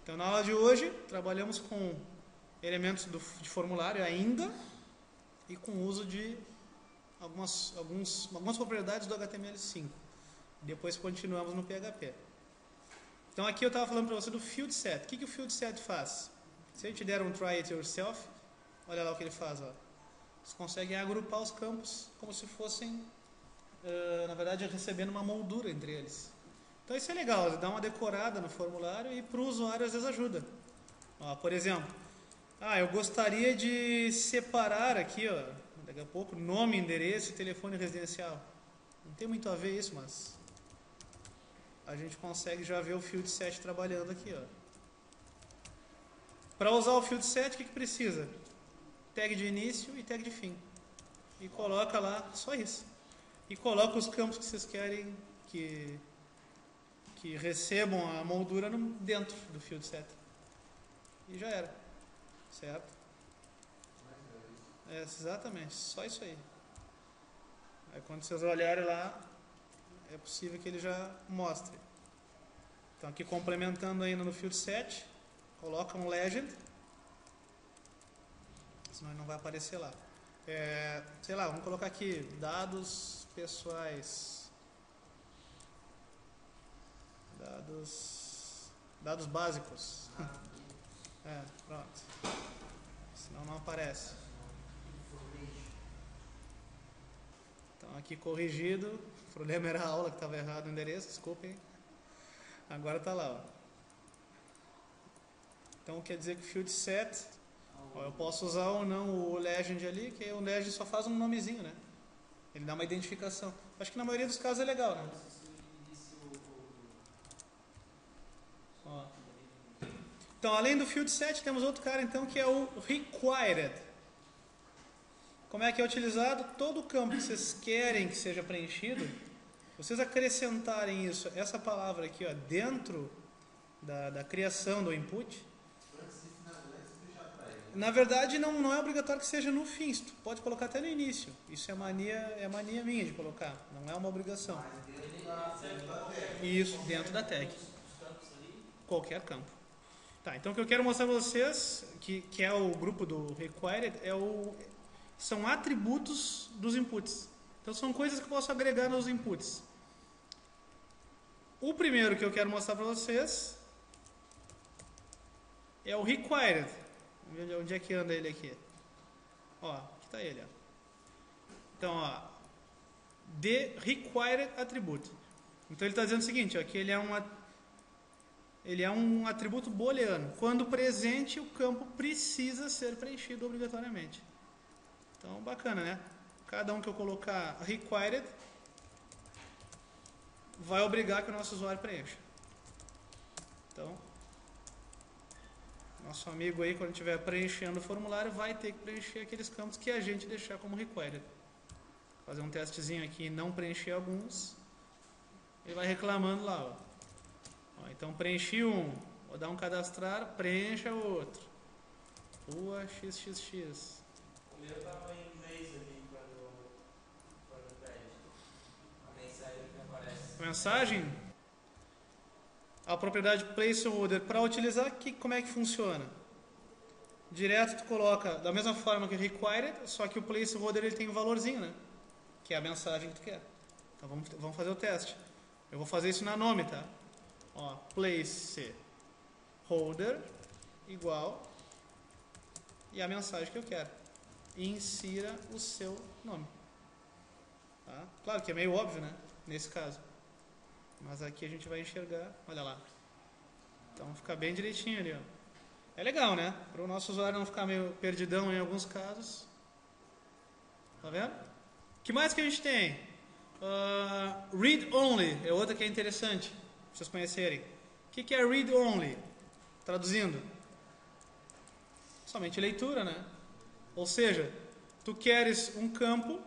Então, na aula de hoje, trabalhamos com elementos de formulário ainda e com o uso de algumas propriedades do HTML5. Depois continuamos no PHP. Então, aqui eu estava falando para você do field set. O que o field set faz? Se a gente der um try it yourself, olha lá o que ele faz. Ó. Você consegue agrupar os campos como se fossem, na verdade, recebendo uma moldura entre eles. Então isso é legal, dá uma decorada no formulário e para o usuário às vezes ajuda. Ó, por exemplo, eu gostaria de separar aqui, ó, daqui a pouco, nome, endereço e telefone residencial. Não tem muito a ver isso, mas a gente consegue já ver o field set trabalhando aqui. Para usar o field set, o que precisa? Tag de início e tag de fim. E coloca lá, só isso. E coloca os campos que vocês querem que recebam a moldura dentro do field set. E já era. Certo? Exatamente, só isso aí. Aí quando vocês olharem lá, é possível que ele já mostre. Então aqui complementando ainda no field set, coloca um legend, senão ele não vai aparecer lá. Sei lá, vamos colocar aqui dados pessoais. Dados básicos. Pronto. Senão não aparece. Então aqui corrigido. O problema era a aula que estava errado o endereço, desculpem. Agora está lá. Ó. Então quer dizer que o field set, eu posso usar ou não o legend ali, que o legend só faz um nomezinho, né? Ele dá uma identificação. Acho que na maioria dos casos é legal, né? Então, além do field set, temos outro cara então que é o required. Como é que é utilizado? Todo campo que vocês querem que seja preenchido, vocês acrescentarem isso, essa palavra aqui, ó, dentro da criação do input. Na verdade, não é obrigatório que seja no fim. Tu pode colocar até no início. Isso é mania minha de colocar. Não é uma obrigação. Isso, dentro da tag. Qualquer campo. Tá, então o que eu quero mostrar para vocês, que é o grupo do required, são atributos dos inputs. Então são coisas que eu posso agregar nos inputs. O primeiro que eu quero mostrar para vocês é o required. Onde é que anda ele aqui? Ó, aqui está ele. Ó. Então, ó, the required attribute. Então ele está dizendo o seguinte, ó, que ele é um atributo booleano. Quando presente, o campo precisa ser preenchido obrigatoriamente. Então, bacana, né? Cada um que eu colocar required vai obrigar que o nosso usuário preencha. Então, nosso amigo aí, quando estiver preenchendo o formulário, vai ter que preencher aqueles campos que a gente deixar como required. Fazer um testezinho aqui e não preencher alguns. Ele vai reclamando lá, ó. Então preenchi um, vou dar um cadastrar, preencha o outro. Rua XXX. O meu estava em inglês ali quando pede. A mensagem que aparece. Mensagem? A propriedade placeholder para utilizar, como é que funciona? Direto tu coloca da mesma forma que o required, só que o placeholder ele tem um valorzinho, né? Que é a mensagem que tu quer. Então vamos fazer o teste. Eu vou fazer isso na nome, tá? Ó, placeholder igual e a mensagem que eu quero. E insira o seu nome. Tá? Claro que é meio óbvio, né? Nesse caso. Mas aqui a gente vai enxergar. Olha lá. Então fica bem direitinho ali. Ó. É legal, né? Para o nosso usuário não ficar meio perdidão em alguns casos. Tá vendo? O que mais que a gente tem? Read only é outra que é interessante. Pra vocês conhecerem. O que é read only? Traduzindo. Somente leitura, né? Ou seja, tu queres um campo,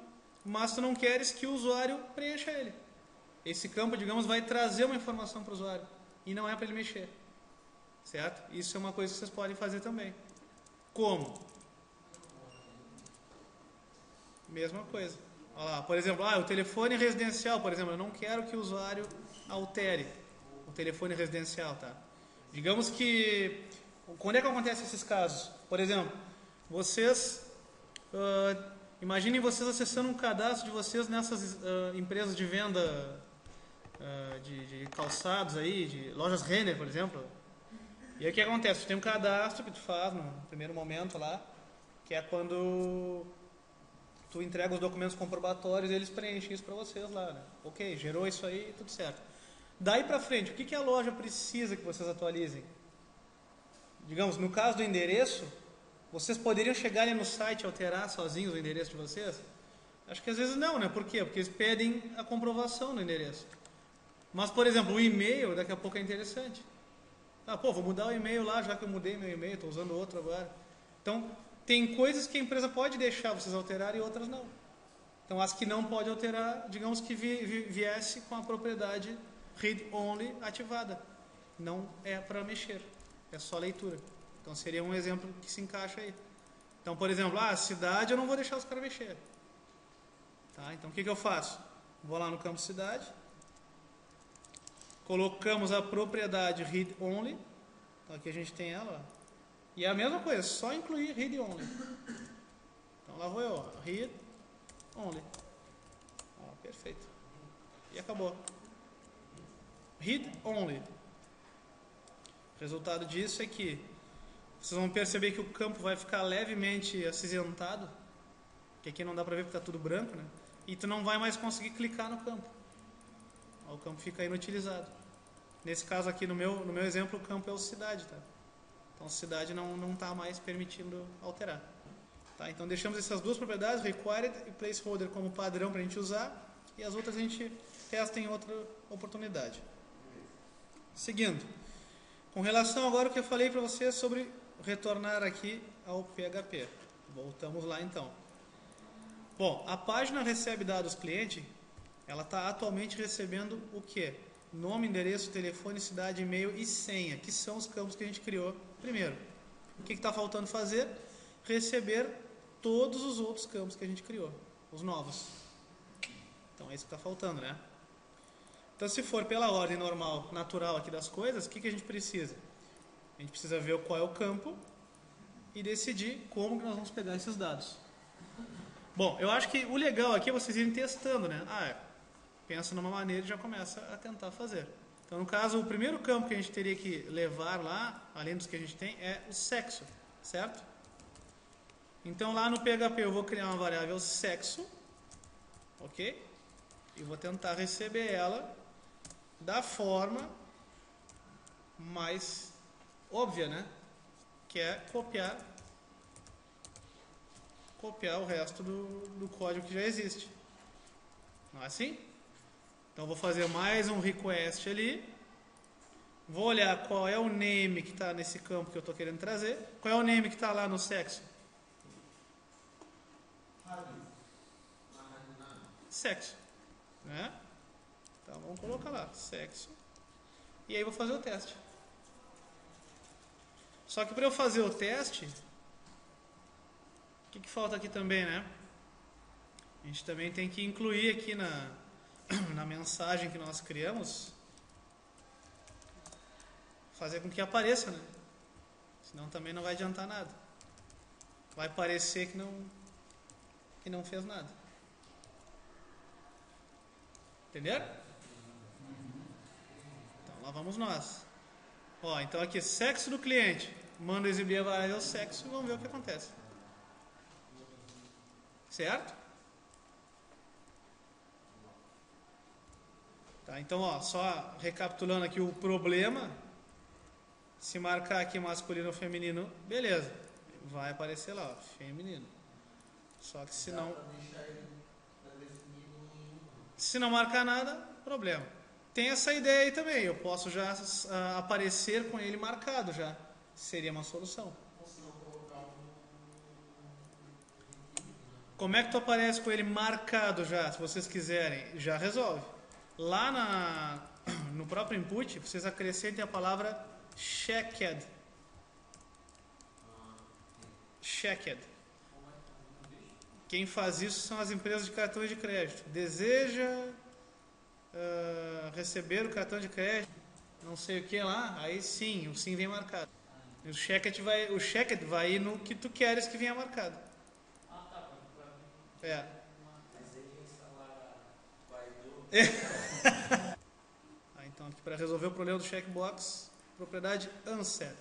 mas tu não queres que o usuário preencha ele. Esse campo, digamos, vai trazer uma informação para o usuário. E não é para ele mexer. Certo? Isso é uma coisa que vocês podem fazer também. Como? Mesma coisa. Olha lá, por exemplo, o telefone residencial, por exemplo, eu não quero que o usuário altere o telefone residencial, tá? Digamos que... Quando é que acontecem esses casos? Por exemplo, vocês... imaginem vocês acessando um cadastro de vocês nessas empresas de venda de calçados aí, de lojas Renner, por exemplo. E aí o que acontece? Tu tem um cadastro que tu faz no primeiro momento lá, que é quando tu entrega os documentos comprobatórios e eles preenchem isso para vocês lá, né? Ok, gerou isso aí, tudo certo. Daí para frente, o que a loja precisa que vocês atualizem? Digamos, no caso do endereço, vocês poderiam chegar ali no site e alterar sozinhos o endereço de vocês? Acho que às vezes não, né? Por quê? Porque eles pedem a comprovação no endereço. Mas, por exemplo, o e-mail daqui a pouco é interessante. Vou mudar o e-mail lá, já que eu mudei meu e-mail, estou usando outro agora. Então, tem coisas que a empresa pode deixar vocês alterarem e outras não. Então, as que não pode alterar, digamos que viesse com a propriedade read-only ativada. Não é para mexer, é só leitura. Então, seria um exemplo que se encaixa aí. Então, por exemplo, a cidade eu não vou deixar os caras mexer. Tá? Então, o que eu faço? Vou lá no campo cidade, colocamos a propriedade read-only. Então, aqui a gente tem ela. Ó. E é a mesma coisa, só incluir read-only. Então, lá vou eu, read-only. Perfeito. E acabou. Read-only. O resultado disso é que vocês vão perceber que o campo vai ficar levemente acinzentado, que aqui não dá para ver porque está tudo branco, né? E tu não vai mais conseguir clicar no campo. O campo fica inutilizado. Nesse caso aqui, no meu exemplo, o campo é o cidade, tá? Então, cidade não está mais permitindo alterar. Tá? Então, deixamos essas duas propriedades, required e placeholder, como padrão para a gente usar, e as outras a gente testa em outra oportunidade. Seguindo. Com relação agora ao que eu falei para vocês sobre retornar aqui ao PHP. Voltamos lá então. Bom, a página recebe dados cliente, ela está atualmente recebendo o quê? Nome, endereço, telefone, cidade, e-mail e senha, que são os campos que a gente criou primeiro. O que está faltando fazer? Receber todos os outros campos que a gente criou, os novos. Então é isso que está faltando, né? Então, se for pela ordem normal, natural aqui das coisas, o que a gente precisa? A gente precisa ver qual é o campo e decidir como que nós vamos pegar esses dados. Bom, eu acho que o legal aqui é vocês irem testando, né? Pensa numa maneira e já começa a tentar fazer. Então, no caso, o primeiro campo que a gente teria que levar lá, além dos que a gente tem, é o sexo, certo? Então, lá no PHP eu vou criar uma variável sexo, ok? E vou tentar receber ela da forma mais óbvia, né? Que é copiar o resto do código que já existe. Não é assim? Então, vou fazer mais um request ali. Vou olhar qual é o name que está nesse campo que eu estou querendo trazer. Qual é o name que está lá no sexo? Sexo. Né? Então, vamos colocar lá, sexo. E aí, vou fazer o teste. Só que para eu fazer o teste, o que falta aqui também, né? A gente também tem que incluir aqui na mensagem que nós criamos, fazer com que apareça, né? Senão também não vai adiantar nada. Vai parecer que não fez nada. Entenderam? Então lá vamos nós. Então aqui, sexo do cliente. Manda exibir a variável sexo e vamos ver o que acontece. Certo? Tá, então, só recapitulando aqui o problema. Se marcar aqui masculino ou feminino, beleza. Vai aparecer lá, feminino. Só que se não marcar nada, problema. Tem essa ideia aí também. Eu posso já aparecer com ele marcado já. Seria uma solução. Como é que tu aparece com ele marcado já, se vocês quiserem? Já resolve. Lá no próprio input, vocês acrescentem a palavra checked. Checked. Quem faz isso são as empresas de cartões de crédito. Deseja receber o cartão de crédito. não sei o que lá, aí sim, o sim vem marcado. E o checked vai ir no que tu queres que venha marcado. Ah, tá. É. Mas ele instalar Baidu. Então aqui para resolver o problema do checkbox, propriedade unset.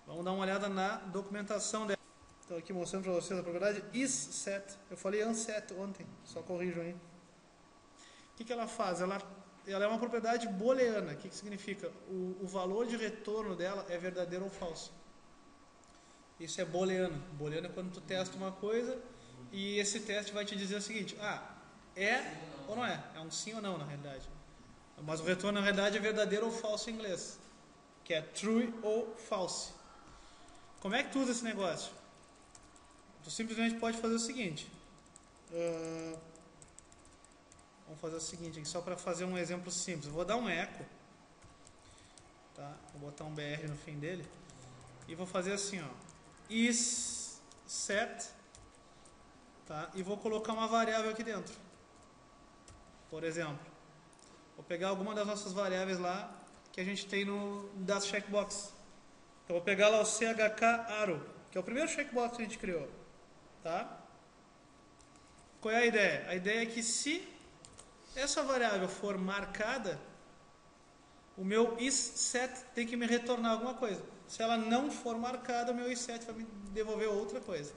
Vamos dar uma olhada na documentação dela. Estou aqui mostrando para vocês a propriedade isSet. Eu falei unset ontem, só corrijam aí. O que ela faz? Ela é uma propriedade booleana. O que significa? O valor de retorno dela é verdadeiro ou falso. Isso é booleano. Booleano é quando tu testa uma coisa e esse teste vai te dizer o seguinte: é ou não é? É um sim ou não, na realidade. Mas o retorno, na realidade, é verdadeiro ou falso em inglês, que é true ou false. Como é que tu usa esse negócio? Tu simplesmente pode fazer o seguinte. Vamos fazer o seguinte aqui, só para fazer um exemplo simples. Eu vou dar um echo, tá? Vou botar um BR no fim dele e vou fazer assim, ó, isSet, tá? E vou colocar uma variável aqui dentro. Por exemplo, vou pegar alguma das nossas variáveis lá que a gente tem no das checkbox. Então vou pegar lá o chkAro, que é o primeiro checkbox que a gente criou, tá? Qual é a ideia? A ideia é que se essa variável for marcada, o meu isSet tem que me retornar alguma coisa. Se ela não for marcada, o meu isSet vai me devolver outra coisa.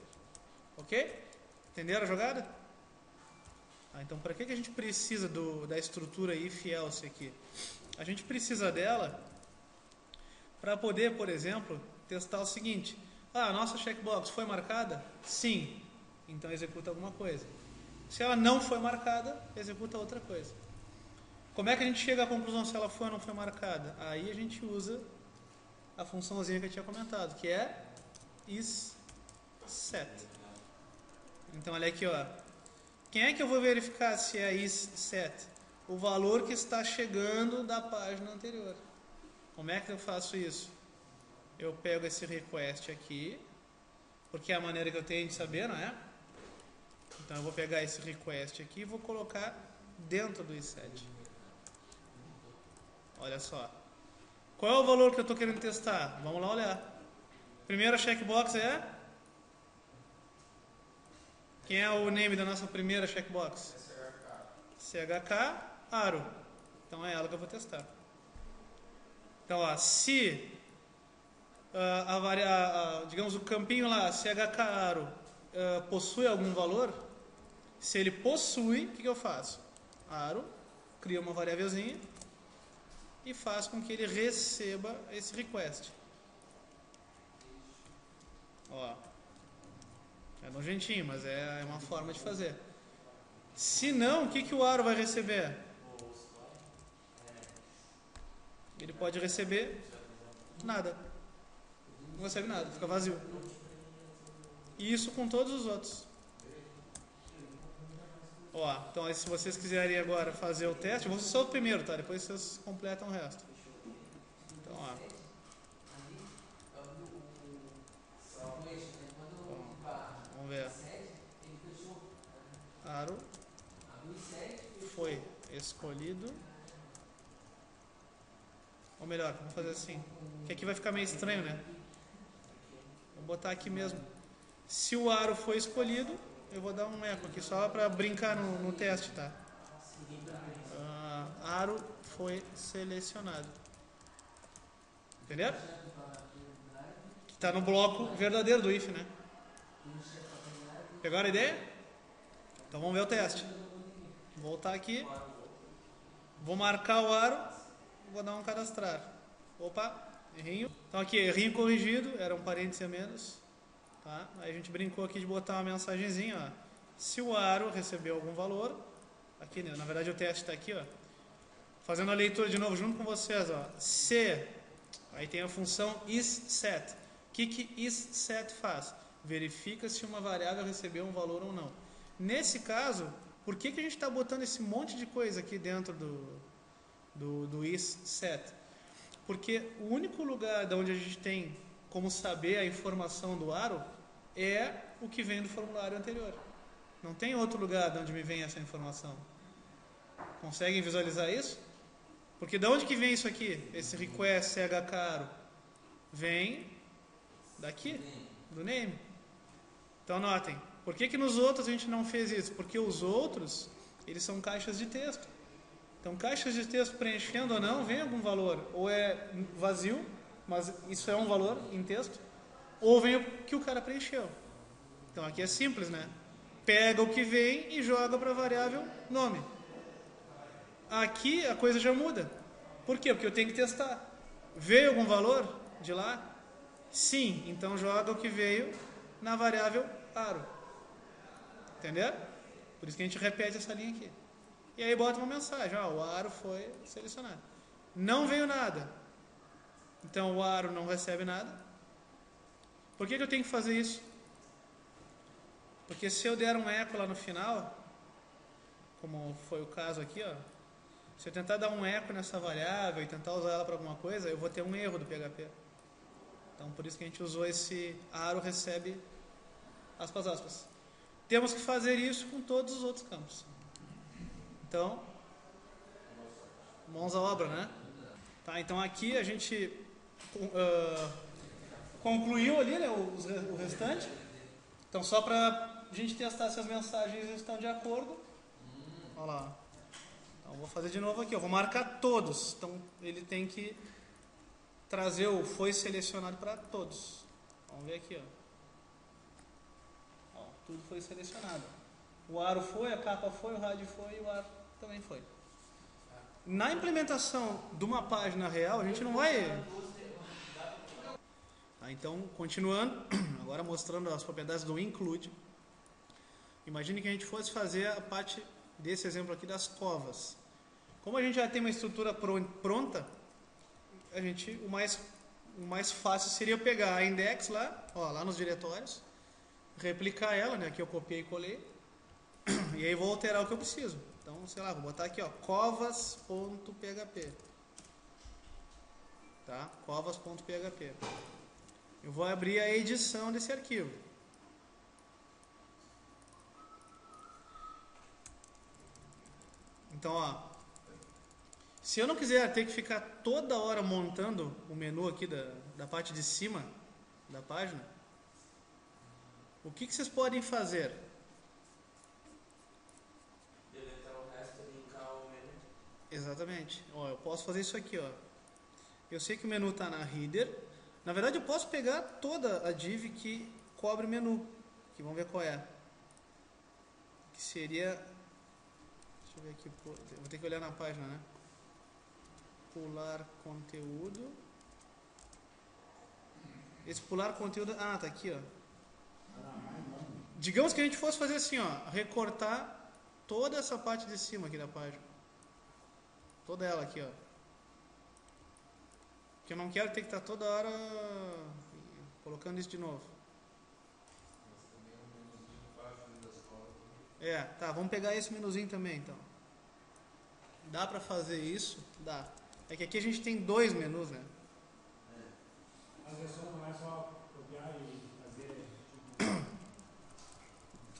Ok? Entenderam a jogada? Então, para que a gente precisa da estrutura if-else aqui? A gente precisa dela para poder, por exemplo, testar o seguinte. A nossa checkbox foi marcada? Sim. Então, executa alguma coisa. Se ela não foi marcada, executa outra coisa. Como é que a gente chega à conclusão se ela foi ou não foi marcada? Aí a gente usa a funçãozinha que eu tinha comentado, que é isSet. Então, olha aqui, ó. Quem é que eu vou verificar se é isSet? O valor que está chegando da página anterior. Como é que eu faço isso? Eu pego esse request aqui, porque é a maneira que eu tenho de saber, não é? Então eu vou pegar esse request aqui e vou colocar dentro do isSet. Olha só. Qual é o valor que eu estou querendo testar? Vamos lá olhar. Primeira checkbox é... Quem é o name da nossa primeira checkbox? chkAro. Então é ela que eu vou testar. Então, ó, se digamos o campinho lá, chkAro, possui algum valor, se ele possui, o que eu faço? Aro, cria uma variávelzinha e faz com que ele receba esse request. Ó. É nojentinho, mas é uma forma de fazer. Se não, o que o aro vai receber? Ele pode receber nada. Não recebe nada, fica vazio. E isso com todos os outros. Ó, então se vocês quiserem agora fazer o teste, eu vou ser só o primeiro, tá? Depois vocês completam o resto. Então, ó. Vamos ver. Aro foi escolhido. Ou melhor, vamos fazer assim. Que aqui vai ficar meio estranho, né? Vou botar aqui mesmo. Se o aro foi escolhido, eu vou dar um eco aqui só para brincar no teste, tá? Aro foi selecionado. Entenderam? Está no bloco verdadeiro do if, né? Pegaram a ideia? Então vamos ver o teste. Vou voltar aqui. Vou marcar o aro. Vou dar um cadastrar. Opa, errinho. Então aqui, errinho corrigido. Era um parêntese a menos. Tá? Aí a gente brincou aqui de botar uma mensagenzinha. Ó. Se o aro recebeu algum valor. Aqui, né? Na verdade o teste está aqui. Ó. Fazendo a leitura de novo junto com vocês. Ó. Se. Aí tem a função isSet. O que isSet faz? Verifica se uma variável recebeu um valor ou não. Nesse caso, por que a gente está botando esse monte de coisa aqui dentro do isSet? Porque o único lugar de onde a gente tem como saber a informação do aro é o que vem do formulário anterior. Não tem outro lugar de onde me vem essa informação. Conseguem visualizar isso? Porque de onde que vem isso aqui? Esse request CH caro? Vem daqui, do name. Então notem, por que nos outros a gente não fez isso? Porque os outros, eles são caixas de texto. Então caixas de texto preenchendo ou não, vem algum valor. Ou é vazio, mas isso é um valor em texto, ou vem o que o cara preencheu. Então aqui é simples, né? Pega o que vem e joga para a variável nome. Aqui a coisa já muda. Por quê? Porque eu tenho que testar. Veio algum valor de lá? Sim, então joga o que veio na variável aro. Entenderam? Por isso que a gente repete essa linha aqui. E aí bota uma mensagem, o aro foi selecionado. Não veio nada. Então o aro não recebe nada. Por que eu tenho que fazer isso? Porque se eu der um eco lá no final, como foi o caso aqui, se eu tentar dar um eco nessa variável e tentar usar ela para alguma coisa, eu vou ter um erro do PHP. Então por isso que a gente usou esse aro recebe aspas, aspas. Temos que fazer isso com todos os outros campos. Então, mãos à obra, né? Tá, então aqui a gente concluiu ali, né, o restante. Então só para a gente testar se as mensagens estão de acordo. Olha lá. Então vou fazer de novo aqui. Eu vou marcar todos. Então ele tem que trazer o foi selecionado para todos. Vamos ver aqui, ó. Tudo foi selecionado. O aro foi, a capa foi, o rádio foi e o aro também foi. Na implementação de uma página real, a gente não vai... Tá, então, continuando, agora mostrando as propriedades do include. Imagine que a gente fosse fazer a parte desse exemplo aqui das covas. Como a gente já tem uma estrutura pronta, o mais fácil seria pegar a index lá nos diretórios, replicar ela, né? Aqui eu copiei e colei, e aí vou alterar o que eu preciso. Então, sei lá, vou botar aqui, covas.php. Tá? Covas.php. Eu vou abrir a edição desse arquivo. Então, se eu não quiser ter que ficar toda hora montando o menu aqui da parte de cima da página, o que vocês podem fazer? Deletar o resto e linkar o menu. Exatamente. Eu posso fazer isso aqui, Eu sei que o menu está na header. Na verdade, eu posso pegar toda a div que cobre o menu. Que vamos ver qual é. Que seria... Deixa eu ver aqui. Vou ter que olhar na página, né? Pular conteúdo. Esse pular conteúdo... Ah, tá aqui, Digamos que a gente fosse fazer assim, recortar toda essa parte de cima aqui da página. Toda ela aqui, Que eu não quero ter que estar toda hora colocando isso de novo. Tá, vamos pegar esse menuzinho também, então. Dá pra fazer isso? Dá. É que aqui a gente tem 2 menus, né? Às vezes não é só copiar e fazer...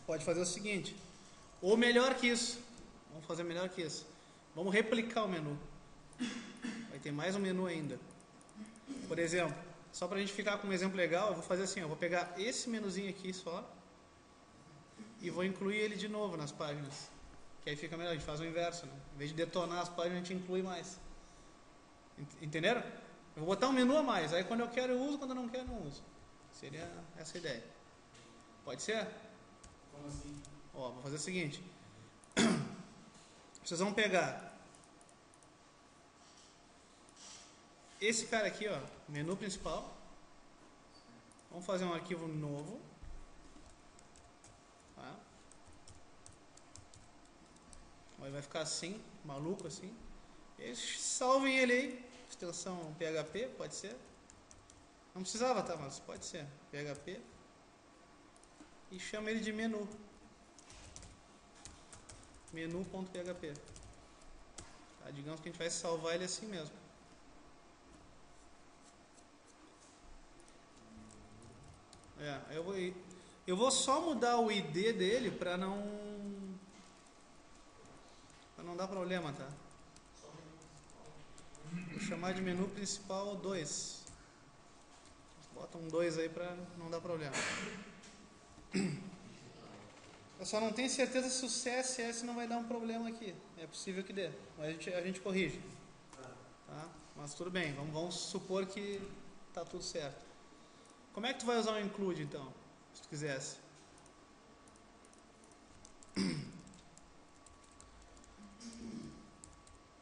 Pode fazer o seguinte, ou melhor que isso. Vamos fazer melhor que isso. Vamos replicar o menu. Vai ter mais um menu ainda. Por exemplo, só para a gente ficar com um exemplo legal, eu vou fazer assim, eu vou pegar esse menuzinho aqui só e vou incluir ele de novo nas páginas. Que aí fica melhor, a gente faz o inverso, né? Em vez de detonar as páginas, a gente inclui mais. Entenderam? Eu vou botar um menu a mais, aí quando eu quero eu uso, quando eu não quero eu não uso. Seria essa a ideia. Pode ser? Como assim? Vou fazer o seguinte. Vocês vão pegar esse cara aqui, menu principal. Vamos fazer um arquivo novo. Tá? Aí vai ficar assim, maluco assim. E salvem ele aí. Extensão PHP, pode ser. Não precisava, tá? Mas pode ser. PHP. E chama ele de menu. Menu.php. Tá? Digamos que a gente vai salvar ele assim mesmo. Eu vou só mudar o ID dele para não dar problema, tá? Vou chamar de menu principal 2. Bota um 2 aí para não dar problema. Eu só não tenho certeza se o CSS não vai dar um problema aqui. É possível que dê, mas a gente corrige. Tá? Mas tudo bem, vamos supor que está tudo certo. Como é que tu vai usar o include então, se tu quisesse?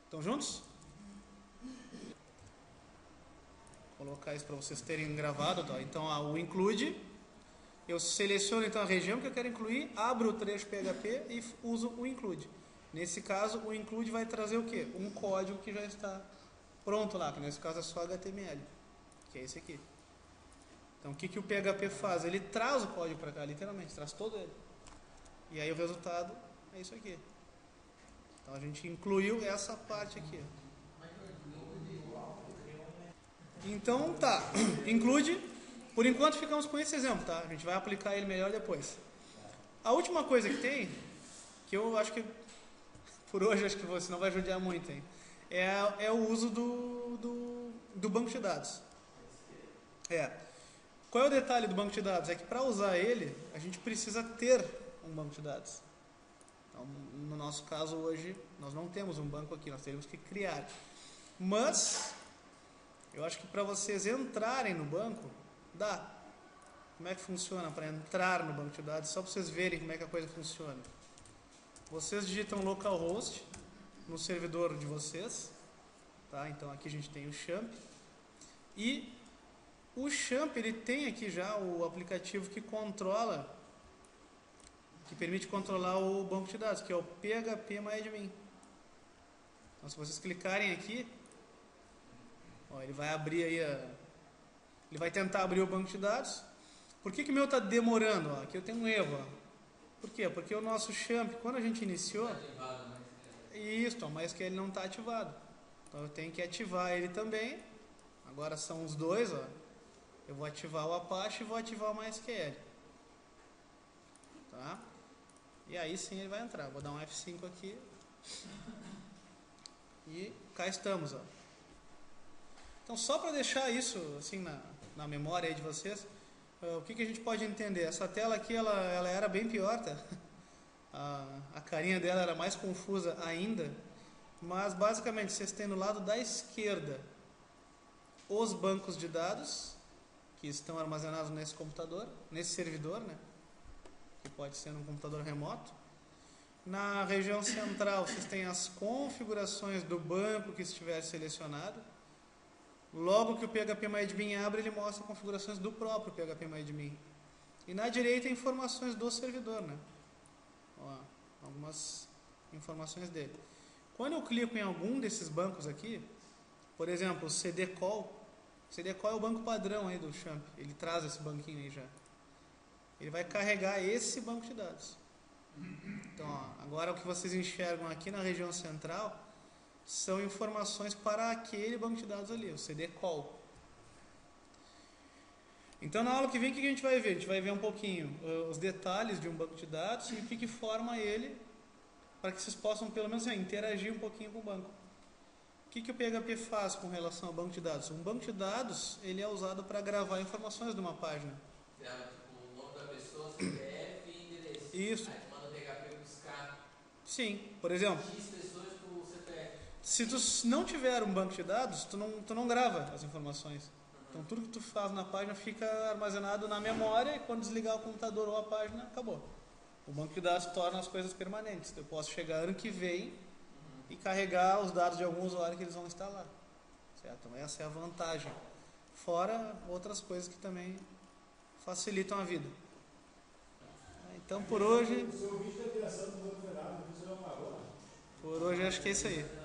Estão juntos? Vou colocar isso para vocês terem gravado. Tá? Então, o include, eu seleciono então a região que eu quero incluir, abro o trecho PHP e uso o include. Nesse caso, o include vai trazer o quê? Um código que já está pronto lá, que nesse caso é só HTML, que é esse aqui. Então, o que o PHP faz? Ele traz o código para cá, literalmente, traz todo ele. E aí o resultado é isso aqui. Então, a gente incluiu essa parte aqui. Então, tá. Include. Por enquanto, ficamos com esse exemplo, tá? A gente vai aplicar ele melhor depois. A última coisa que tem, que eu acho que, por hoje, acho que você não vai judiar muito, hein? É o uso do banco de dados. Qual é o detalhe do banco de dados? É que para usar ele, a gente precisa ter um banco de dados. Então, no nosso caso hoje, nós não temos um banco aqui, nós teríamos que criar. Mas, eu acho que para vocês entrarem no banco, dá. Como é que funciona para entrar no banco de dados? Só para vocês verem como é que a coisa funciona. Vocês digitam localhost no servidor de vocês. Tá? Então, aqui a gente tem o Champ. E o Champ, ele tem aqui já o aplicativo que controla, que permite controlar o banco de dados, que é o phpMyAdmin. Então, se vocês clicarem aqui, ó, ele vai abrir aí ele vai tentar abrir o banco de dados. Por que o meu está demorando? Ó, aqui eu tenho um erro. Ó. Por quê? Porque o nosso Champ, quando a gente iniciou, isso, mas que ele não está ativado. Então eu tenho que ativar ele também. Agora são os dois, ó. Eu vou ativar o Apache e vou ativar o MySQL. Tá? E aí sim ele vai entrar. Vou dar um F5 aqui. E cá estamos, ó. Então, só para deixar isso assim na memória aí de vocês, o que a gente pode entender? Essa tela aqui, ela era bem pior, tá? A carinha dela era mais confusa ainda, mas basicamente vocês têm no lado da esquerda os bancos de dados que estão armazenados nesse computador, nesse servidor, né? Que pode ser num computador remoto. Na região central vocês têm as configurações do banco que estiver selecionado. Logo que o phpMyAdmin abre, ele mostra configurações do próprio phpMyAdmin. E na direita, informações do servidor, né? Ó, algumas informações dele. Quando eu clico em algum desses bancos aqui, por exemplo, o cdcall é o banco padrão aí do Champ. Ele traz esse banquinho aí já. Ele vai carregar esse banco de dados. Então, ó, agora o que vocês enxergam aqui na região central são informações para aquele banco de dados ali, o cdcall. Então, na aula que vem, o que a gente vai ver? A gente vai ver um pouquinho os detalhes de um banco de dados e o que forma ele, para que vocês possam, pelo menos, interagir um pouquinho com o banco. O que o PHP faz com relação ao banco de dados? Um banco de dados, ele é usado para gravar informações de uma página. Tipo, o nome da pessoa, CPF e endereço. Isso. Aí tu manda o PHP buscar. Sim, por exemplo, X pessoas com CPF. se tu não tiver um banco de dados, tu não grava as informações. Então tudo que tu faz na página fica armazenado na memória e quando desligar o computador ou a página, acabou. O banco de dados torna as coisas permanentes. Eu posso chegar ano que vem e carregar os dados de algum usuário que eles vão instalar. Certo? Então essa é a vantagem. Fora outras coisas que também facilitam a vida. Então por hoje... O seu vídeo da criação do banco federal, você não pagou? Por hoje acho que é isso aí.